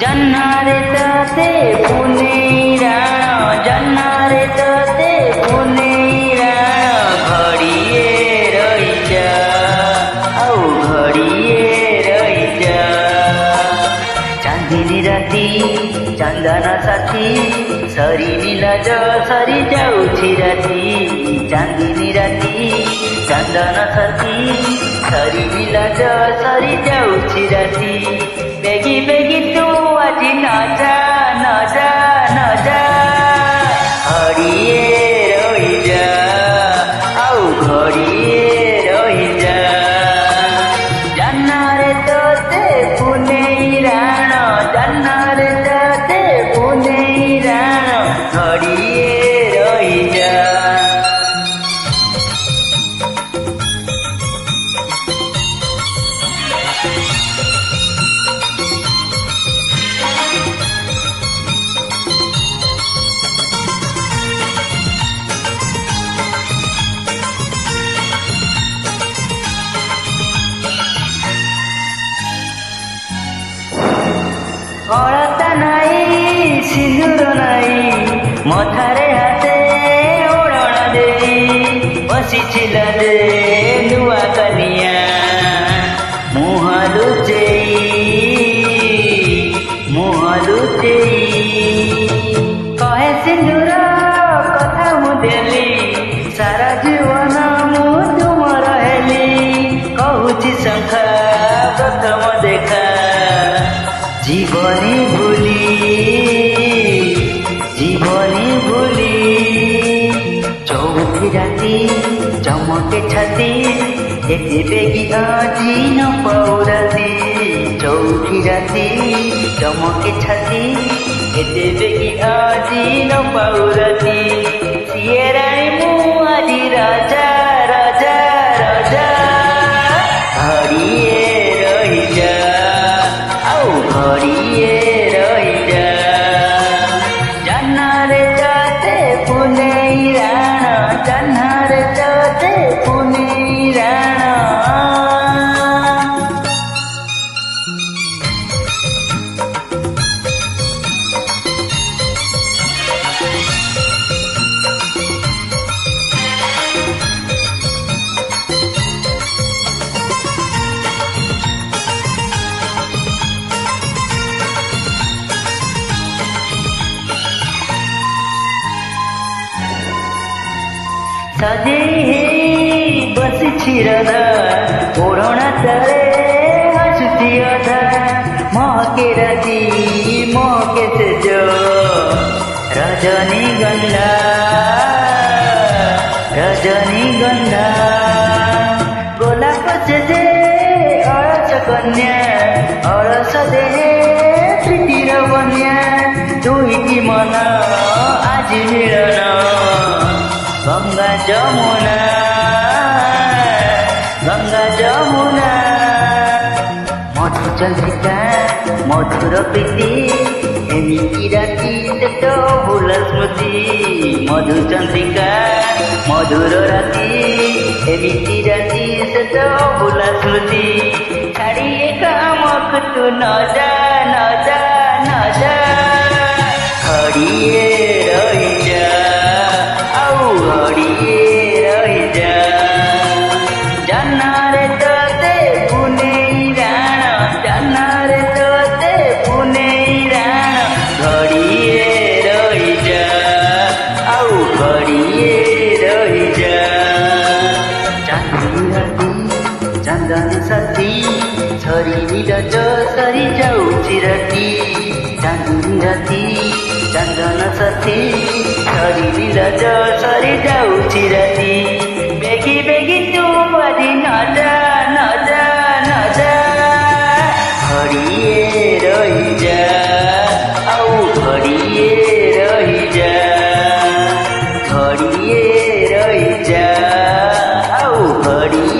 जन्नारे ताते पुनेराण जन्नारे ताते पुनेराण घड़िए रही जा औ घड़िए रही जा चांदनी राती चंदन साथी सरी नीलाज सरी जाऊछि राती चांदनी राती चंदन साथी सरी नीलाज सरी जाऊछि राती बेगी बेगी तू आज न जा न जा न जा घड़िए रही जा औ घड़िए रही जा जन्नारे तोते पुनेराण जन्नारे तोते पुनेराण घड़िए रही जा अलता नाई सिंदूर नाई मथारे हाथे ओढ़ना देई बसिचिला दे नुआ कनिया मुह लुचेई कहे सिंदूर कथा मु देली सारा जीवन मु तुमर हेली कहूची शंखा प्रथम देखा जीवनी भूली चौथी राती चमके छाती एते बेगी आजी न पौराती चौथी राती चमके छाती एते बेगी आजी न पौराती सिए रानी मु आजी राजा राजा राजा घड़िए रही जा घड़िए रही जा जन्नारे ताते पुनेराण जन्नारे ताते पुनेराण सजे बसिछि राधा ओढ़ना तले हसुछि अधा महके राती महके सेज रजनीगंधा गोलाप सेजे अरस कन्या अरस देहे प्रीतिर बन्या दुईटी मन आज मिलन गंगा जमुना मधु चंद्रिका मधुर प्रीति एमिति राती तो भूल स्मृति मधु चंद्रिका मधुर राती एमिति राती तो भूल स्मृति छाड़िए कामक तू न जा न जा न जा घड़िए रही जा घड़िए रही जा जन्नारे तोते पुनेराण जन्नारे तोते पुनेराण घड़िए रही जा औ घड़िए रही जा चांदनी राती चंदन साथी सरी नीरज सरी जाऊछि राती चांदनी राती चंदन साथी सरी नीरज सरी जाऊछि राती बेगी बेगी तू बदी न जा न जा न जा घड़िए रही जा औ घड़िए रही जा घड़िए रही जा औ घड़िए